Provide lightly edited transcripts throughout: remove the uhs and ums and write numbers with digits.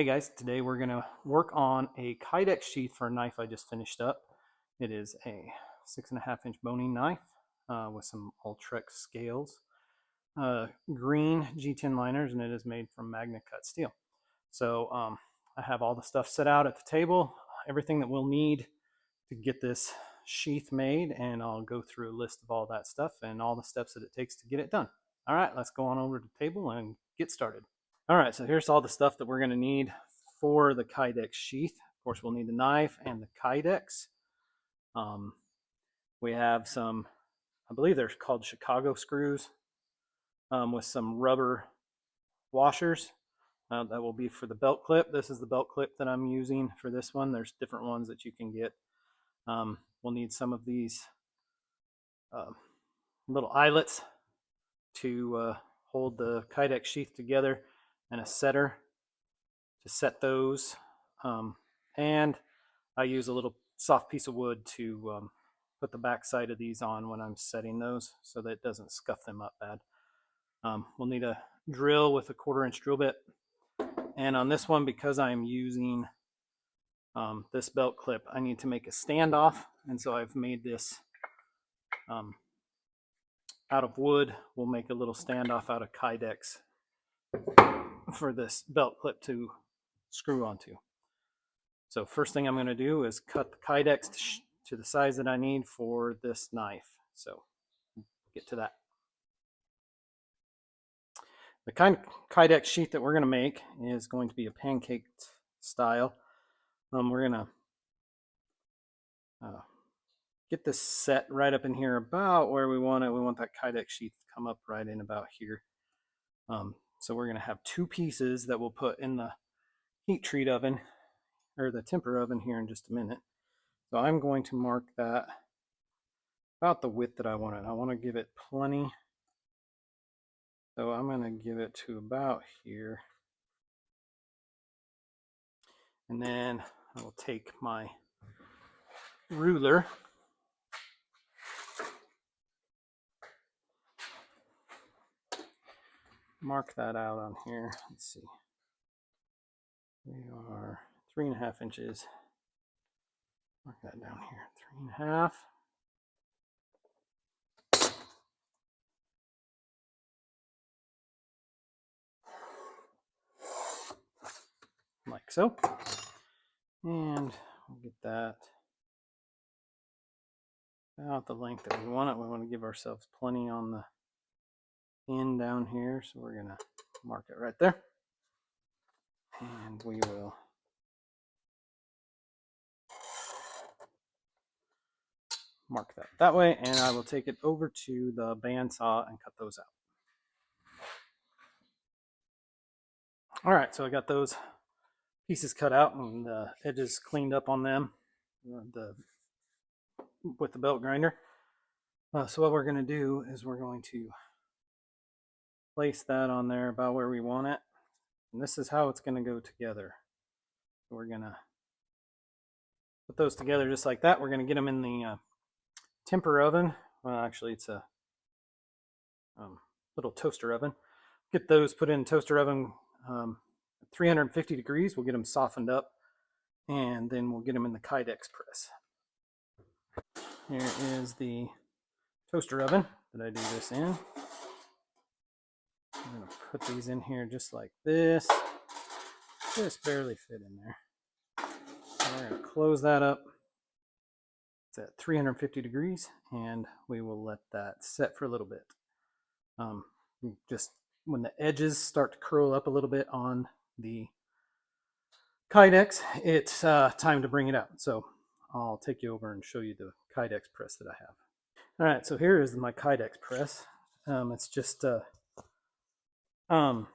Hey guys, today we're going to work on a kydex sheath for a knife I just finished up. It is a 6.5-inch boning knife with some Ultrex scales, green G10 liners, and it is made from magnet cut steel. So I have all the stuff set out at the table, everything that we'll need to get this sheath made, and I'll go through a list of all that stuff and all the steps that it takes to get it done. All right, let's go on over to the table and get started. All right, so here's all the stuff that we're going to need for the kydex sheath. Of course, we'll need the knife and the kydex. We have some, I believe they're called Chicago screws, with some rubber washers. That will be for the belt clip. This is the belt clip that I'm using for this one. There's different ones that you can get. We'll need some of these little eyelets to hold the kydex sheath together, and a setter to set those. And I use a little soft piece of wood to put the back side of these on when I'm setting those so that it doesn't scuff them up bad. We'll need a drill with a 1/4-inch drill bit. And on this one, because I'm using this belt clip, I need to make a standoff. And so I've made this out of wood. We'll make a little standoff out of kydex for this belt clip to screw onto. So first thing I'm going to do is cut the kydex to the size that I need for this knife. So we'll get to that. The kind of kydex sheath that we're going to make is going to be a pancake style. We're going to get this set right up in here about where we want it. We want that kydex sheath to come up right in about here. So we're going to have two pieces that we'll put in the heat treat oven, or the temper oven, here in just a minute. So I'm going to mark that about the width that I want it. I want to give it plenty. So I'm going to give it to about here. And then I will take my ruler mark that out on here. Let's see. We are 3.5 inches. Mark that down here. 3.5. Like so. And we'll get that about the length that we want it. We want to give ourselves plenty on the end down here, so we're going to mark it right there. And we will mark that way, and I will take it over to the bandsaw and cut those out. All right, so I got those pieces cut out and the edges cleaned up on them with the belt grinder. So what we're going to do is we're going to place that on there about where we want it. And this is how it's going to go together. So we're going to put those together just like that. We're going to get them in the temper oven. Well, actually, it's a little toaster oven. Get those put in toaster oven, 350 degrees. We'll get them softened up, and then we'll get them in the kydex press. Here is the toaster oven that I do this in. I'm going to put these in here just like this. Just barely fit in there. And we're going to close that up. It's at 350 degrees, and we will let that set for a little bit. Just when the edges start to curl up a little bit on the kydex, it's time to bring it out. So I'll take you over and show you the kydex press that I have. All right, so here is my kydex press. It's just I'm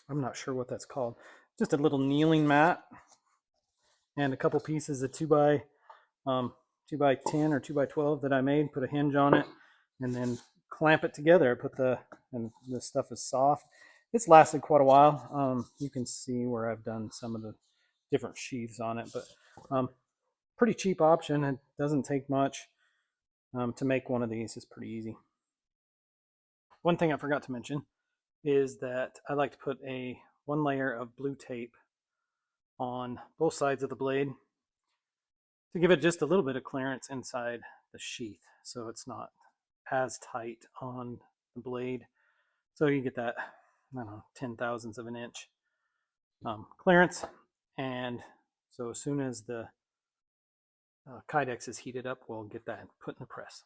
not sure what that's called. Just a little kneeling mat and a couple pieces of 2x10 or 2x12 that I made. Put a hinge on it and then clamp it together. And this stuff is soft. It's lasted quite a while. You can see where I've done some of the different sheaths on it, but pretty cheap option. It doesn't take much to make one of these. It's pretty easy. One thing I forgot to mention is that I like to put a one layer of blue tape on both sides of the blade to give it just a little bit of clearance inside the sheath so it's not as tight on the blade. So you get that, I don't know, 10,000ths of an inch clearance. And so as soon as the kydex is heated up, we'll get that put in the press.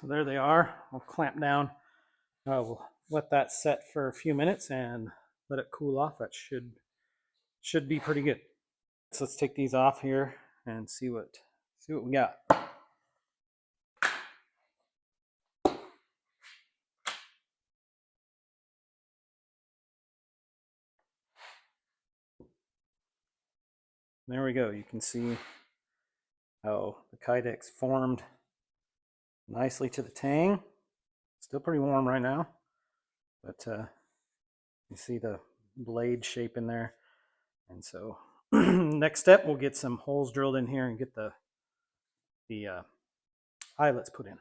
So there they are. I'll clamp down. We'll let that set for a few minutes and let it cool off. That should be pretty good. So let's take these off here and see what we got. There we go. You can see how the kydex formed nicely to the tang. Still pretty warm right now, but you see the blade shape in there. And so next step, we'll get some holes drilled in here and get the eyelets put in.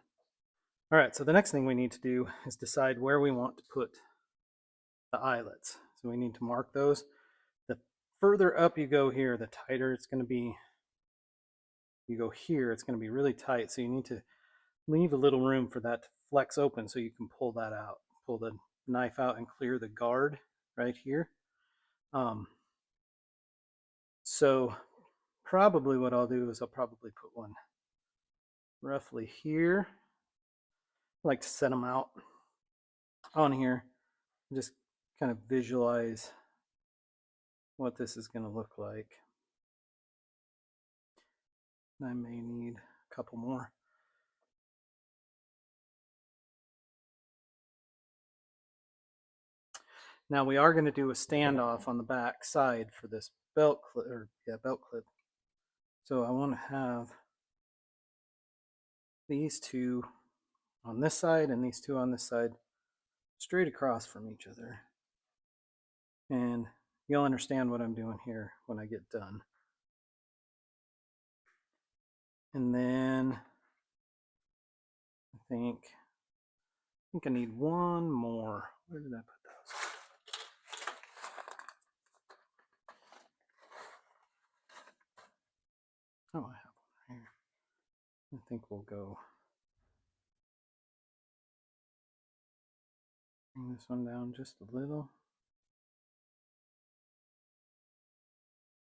All right, so the next thing we need to do is decide where we want to put the eyelets. So we need to mark those. The further up you go here, the tighter it's going to be. You go here, it's going to be really tight, so you need to leave a little room for that to flex open so you can pull that out. Pull the knife out and clear the guard right here. So probably what I'll do is I'll probably put one roughly here. I like to set them out on here. Just kind of visualize what this is going to look like. I may need a couple more. Now we are going to do a standoff on the back side for this belt clip, belt clip. So I want to have these two on this side and these two on this side straight across from each other. And you'll understand what I'm doing here when I get done. And then I think I need one more. Where did I put those? Oh, I have one right here. I think we'll go bring this one down just a little.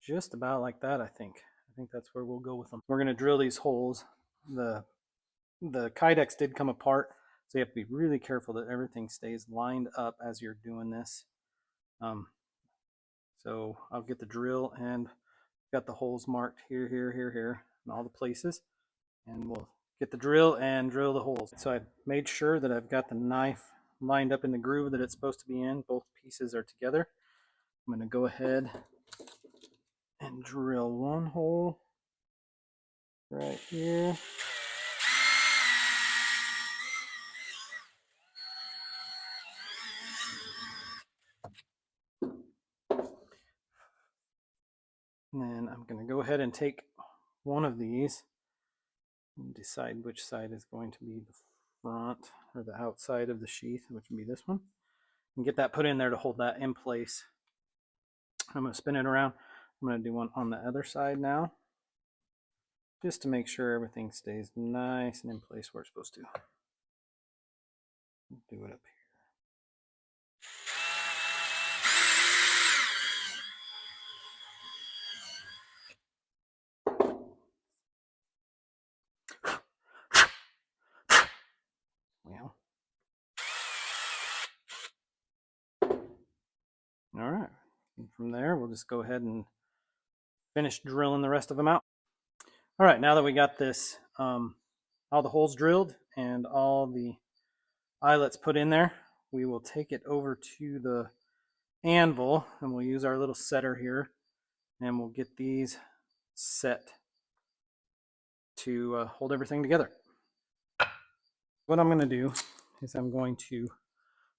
Just about like that, I think. I think that's where we'll go with them. We're going to drill these holes. The kydex did come apart, so you have to be really careful that everything stays lined up as you're doing this. So I'll get the drill and got the holes marked here, and all the places. And we'll get the drill and drill the holes. So I've made sure that I've got the knife lined up in the groove that it's supposed to be in. Both pieces are together. I'm going to go ahead and drill one hole right here. And then I'm going to go ahead and take one of these and decide which side is going to be the front or the outside of the sheath, which would be this one, and get that put in there to hold that in place. I'm going to spin it around. I'm going to do one on the other side now, just to make sure everything stays nice and in place where it's supposed to. Do it up here. All right, and from there we'll just go ahead and finish drilling the rest of them out. All right, now that we got this, all the holes drilled and all the eyelets put in there, we will take it over to the anvil and we'll use our little setter here and we'll get these set to hold everything together. What I'm going to do is I'm going to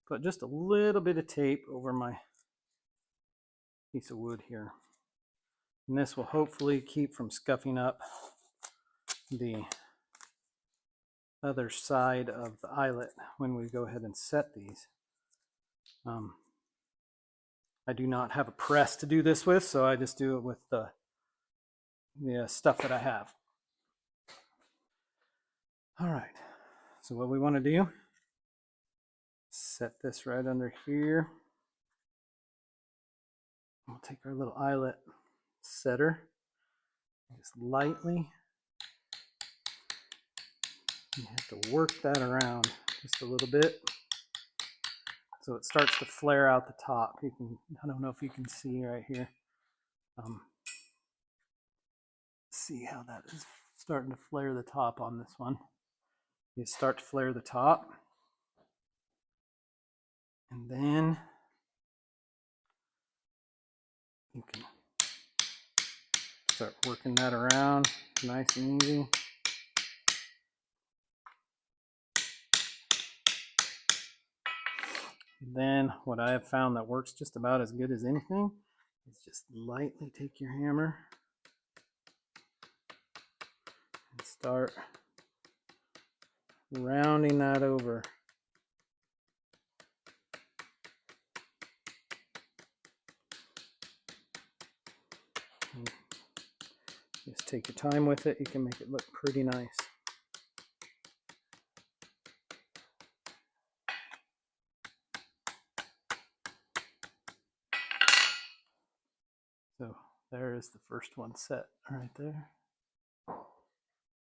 put just a little bit of tape over my piece of wood here. And this will hopefully keep from scuffing up the other side of the eyelet when we go ahead and set these. I do not have a press to do this with, so I just do it with the stuff that I have. All right, so what we want to do, set this right under here. We'll take our little eyelet setter, just lightly. You have to work that around just a little bit so it starts to flare out the top. You can, I don't know if you can see right here. See how that is starting to flare the top on this one. You start to flare the top, and then you can start working that around nice and easy. Then what I have found that works just about as good as anything is just lightly take your hammer and start rounding that over. And just take your time with it. You can make it look pretty nice. So there is the first one set right there.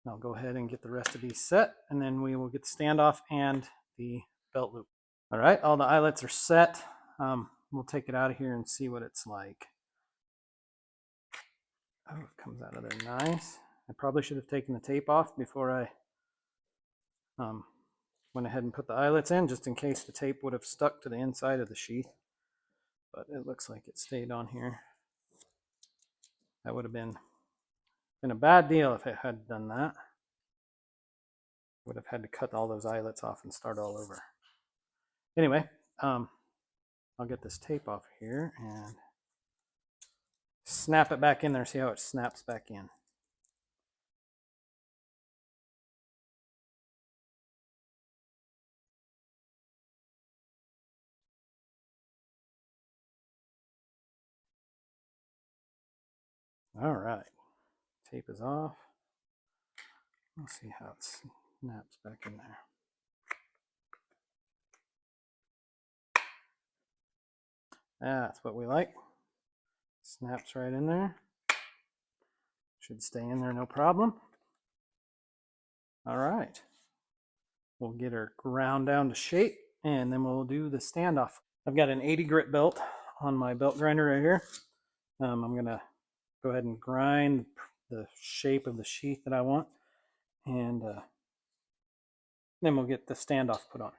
I'll go ahead and get the rest of these set, and then we will get the standoff and the belt loop. All right, all the eyelets are set. We'll take it out of here and see what it's like. Oh, it comes out of there nice. I probably should have taken the tape off before I went ahead and put the eyelets in, just in case the tape would have stuck to the inside of the sheath. But it looks like it stayed on here. That would have been a bad deal if it had done that. Would have had to cut all those eyelets off and start all over. Anyway, I'll get this tape off here and snap it back in there. See how it snaps back in. All right, tape is off. Let's see how it snaps back in there. That's what we like. Snaps right in there. Should stay in there no problem. All right, we'll get her ground down to shape, and then we'll do the standoff. I've got an 80 grit belt on my belt grinder right here. I'm gonna go ahead and grind the shape of the sheath that I want, and then we'll get the standoff put on.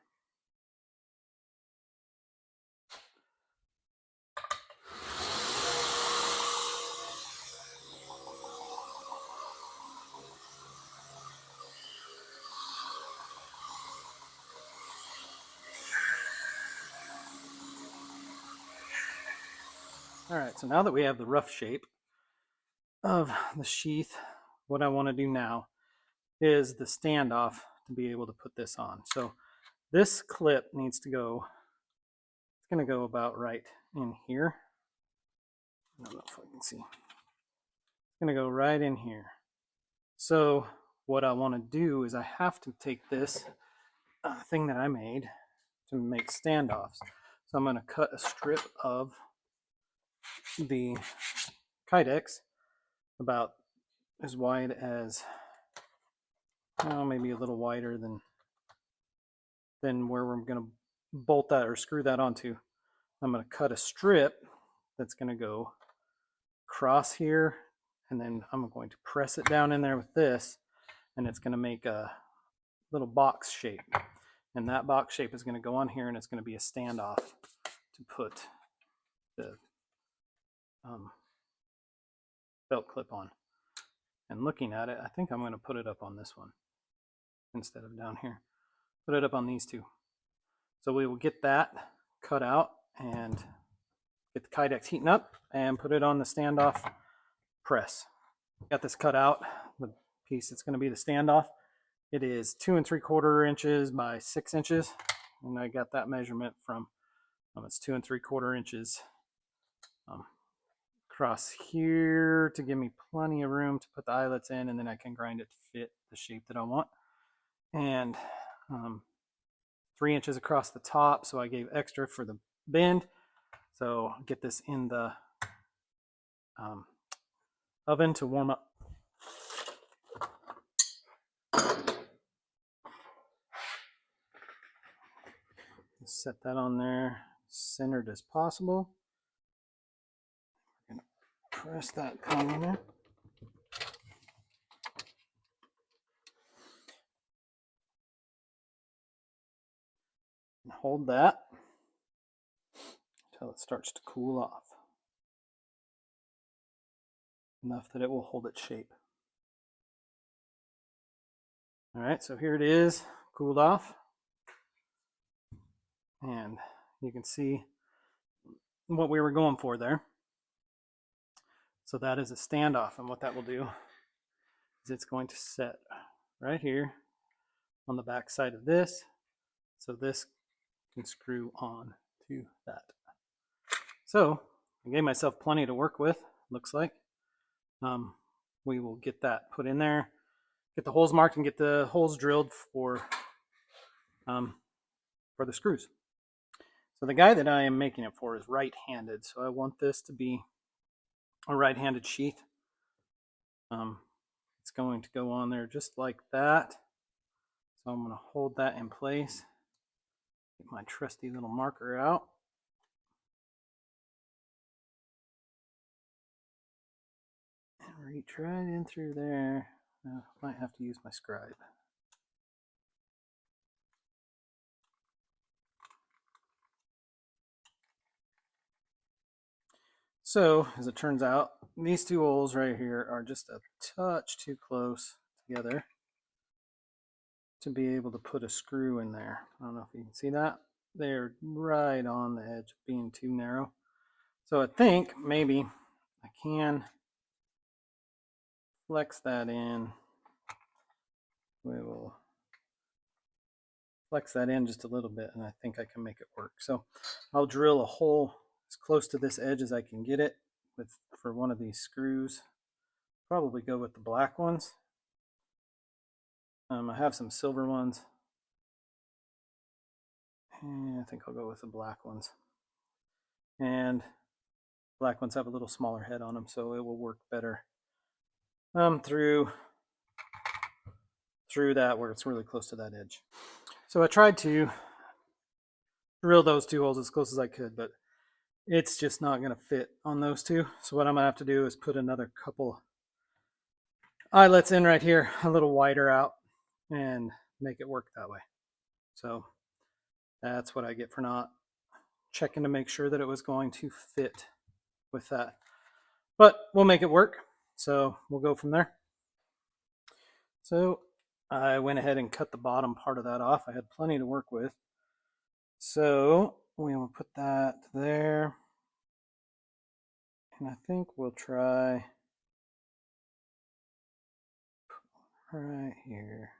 All right, so now that we have the rough shape of the sheath, what I want to do now is the standoff to be able to put this on. So this clip needs to go, it's going to go about right in here. I don't know if I can see. It's going to go right in here. So what I want to do is I have to take this thing that I made to make standoffs. So I'm going to cut a strip of the kydex about as wide as, maybe a little wider than where we're going to bolt that or screw that onto. I'm going to cut a strip that's going to go across here, and then I'm going to press it down in there with this, and it's going to make a little box shape. And that box shape is going to go on here, and it's going to be a standoff to put the belt clip on. And looking at it, I think I'm going to put it up on this one instead of down here. Put it up on these two. So we will get that cut out and get the kydex heating up and put it on the standoff press. Got this cut out, the piece that's going to be the standoff. It is 2 3/4 inches by 6 inches, and I got that measurement from it's 2 3/4 inches across here to give me plenty of room to put the eyelets in, and then I can grind it to fit the shape that I want. And 3 inches across the top, so I gave extra for the bend. So I'll get this in the oven to warm up. Set that on there centered as possible. I'm going to press that cone in there. And hold that until it starts to cool off. Enough that it will hold its shape. All right, so here it is, cooled off. And you can see what we were going for there. So that is a standoff, and what that will do is it's going to set right here on the back side of this. So this can screw on to that. So I gave myself plenty to work with, looks like. We will get that put in there, get the holes marked, and get the holes drilled for the screws. So the guy that I am making it for is right-handed, so I want this to be a right-handed sheath. It's going to go on there just like that. So I'm going to hold that in place. Get my trusty little marker out. And reach right in through there. Might have to use my scribe. So, as it turns out, these two holes right here are just a touch too close together to be able to put a screw in there. I don't know if you can see that. They're right on the edge of being too narrow. So I think maybe I can flex that in. We will flex that in just a little bit, and I think I can make it work. So I'll drill a hole as close to this edge as I can get it for one of these screws. Probably go with the black ones. I have some silver ones, and I think I'll go with the black ones. And black ones have a little smaller head on them, so it will work better through that where it's really close to that edge. So I tried to drill those two holes as close as I could, but it's just not going to fit on those two. So what I'm going to have to do is put another couple eyelets in right here, a little wider out, and make it work that way. So that's what I get for not checking to make sure that it was going to fit with that. But we'll make it work. So we'll go from there. So I went ahead and cut the bottom part of that off. I had plenty to work with. So we will put that there. And I think we'll try right here.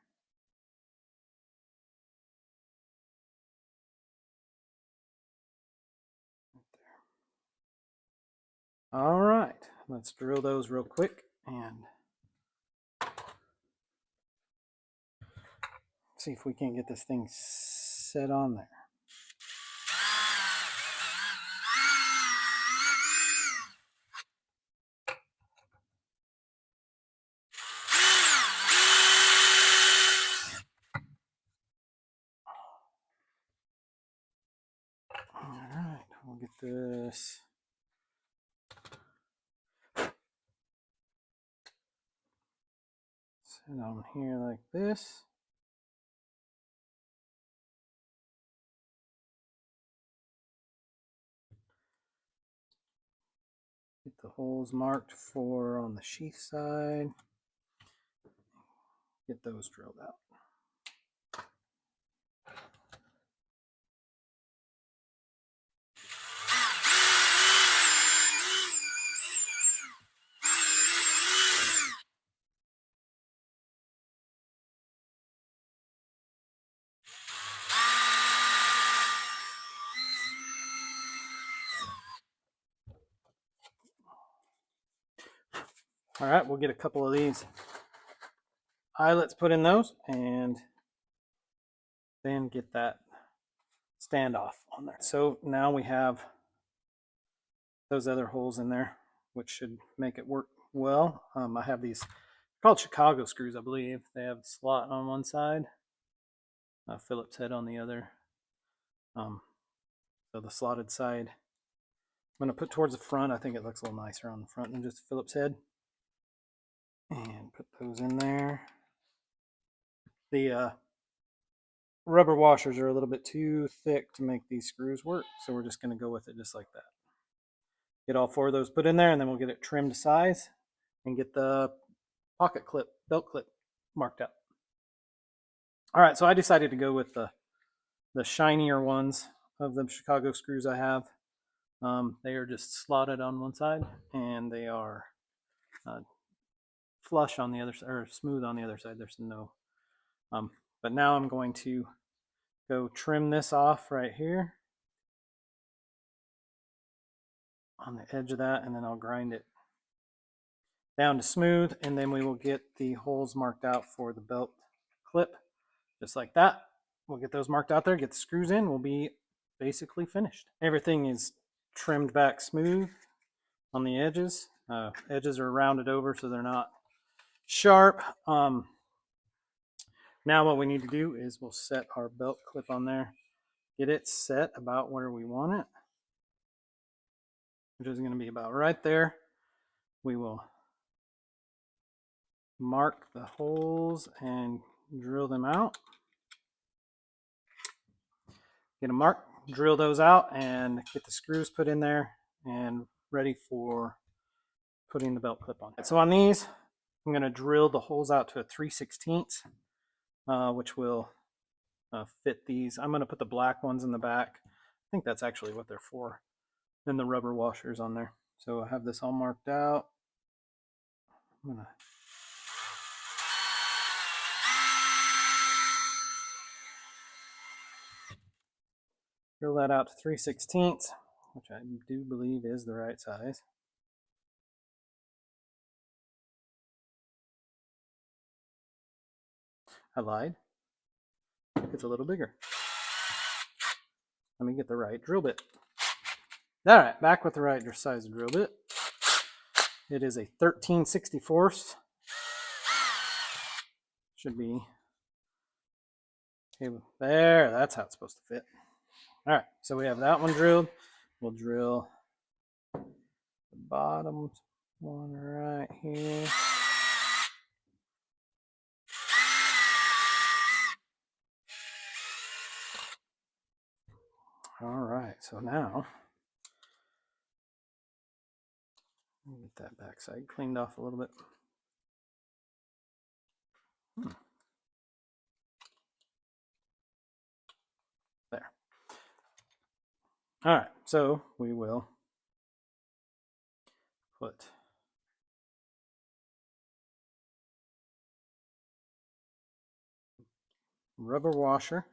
All right, let's drill those real quick and see if we can get this thing set on there. All right, we'll get this. Sit on here like this. Get the holes marked for on the sheath side. Get those drilled out. All right, we'll get a couple of these eyelets put in those and then get that standoff on there. So now we have those other holes in there, which should make it work well. I have these called Chicago screws, I believe. They have a slot on one side, a Phillips head on the other. So the slotted side, I'm going to put towards the front. I think it looks a little nicer on the front than just a Phillips head. And put those in there. The rubber washers are a little bit too thick to make these screws work, so we're just going to go with it just like that. Get all 4 of those put in there, and then we'll get it trimmed to size and get the pocket clip, belt clip marked out. All right, so I decided to go with the shinier ones of the Chicago screws I have. They are just slotted on one side, and they are flush on the other side, or smooth on the other side. There's no. But now I'm going to go trim this off right here on the edge of that, and then I'll grind it down to smooth, and then we will get the holes marked out for the belt clip, just like that. We'll get those marked out there, get the screws in, we'll be basically finished. Everything is trimmed back smooth on the edges. Edges are rounded over so they're not sharp. Now what we need to do is we'll set our belt clip on there, get it set about where we want it, which is going to be about right there. We will mark the holes and drill them out. Get them marked, drill those out, and get the screws put in there and ready for putting the belt clip on. So on these, I'm going to drill the holes out to a 3/16, which will fit these. I'm going to put the black ones in the back. I think that's actually what they're for. Then the rubber washers on there. So I have this all marked out. I'm going to drill that out to 3/16, which I do believe is the right size. I lied. It's a little bigger. Let me get the right drill bit. All right, back with the right size drill bit. It is a 13/64. Should be okay. There, that's how it's supposed to fit. All right, so we have that one drilled. We'll drill the bottom one right here. All right, so now get that backside cleaned off a little bit. There. All right, so we will put rubber washer,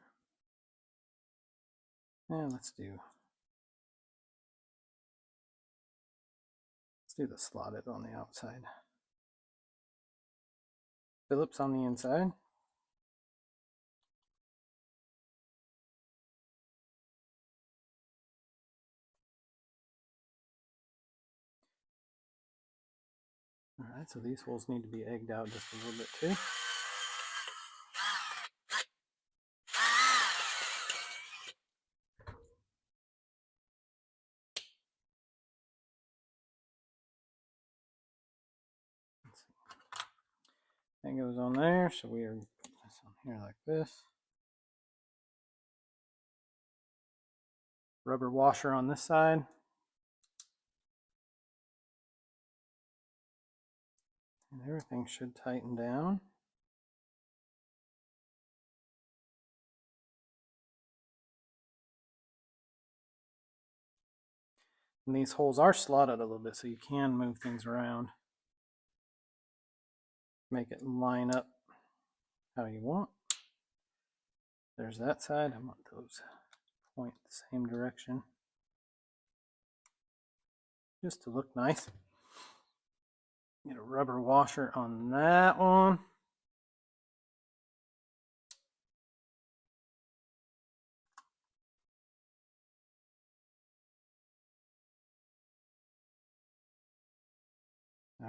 and let's do the slotted on the outside. Phillips on the inside. All right, so these holes need to be egged out just a little bit too. That goes on there, so we are putting this on here like this. Rubber washer on this side. And everything should tighten down. And these holes are slotted a little bit, so you can move things around. Make it line up how you want. There's that side. I want those point the same direction, just to look nice. Get a rubber washer on that one.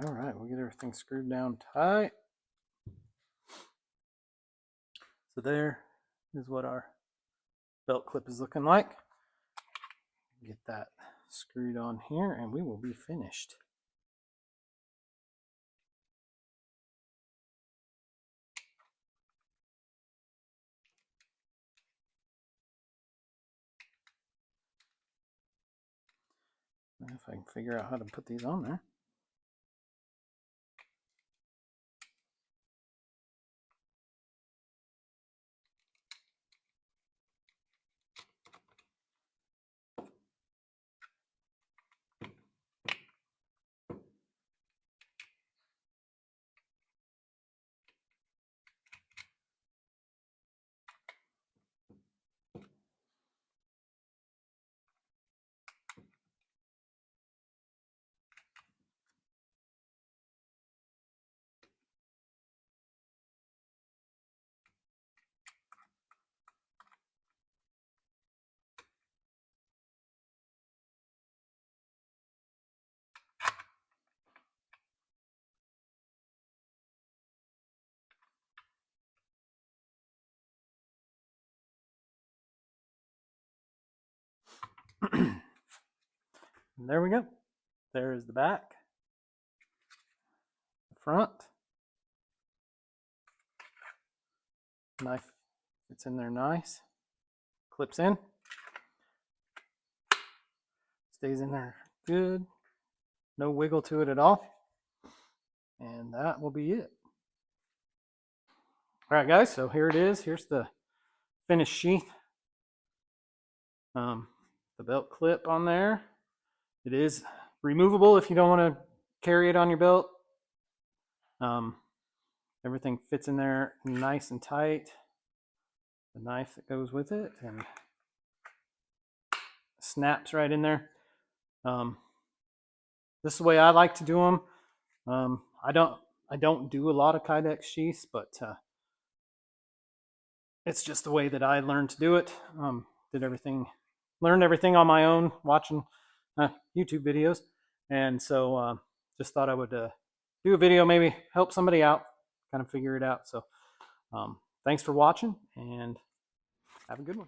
All right, we'll get everything screwed down tight. So there is what our belt clip is looking like. Get that screwed on here and we will be finished. If I can figure out how to put these on there. And there we go. There is the back, the front. Knife fits in there nice. Clips in. Stays in there good. No wiggle to it at all. And that will be it. All right, guys, so here it is. Here's the finished sheath. The belt clip on there. It is removable if you don't want to carry it on your belt. Everything fits in there nice and tight. The knife that goes with it and snaps right in there. This is the way I like to do them. I don't do a lot of kydex sheaths, but it's just the way that I learned to do it. Learned everything on my own, watching YouTube videos, and so just thought I would do a video, maybe help somebody out, kind of figure it out. So thanks for watching, and have a good one.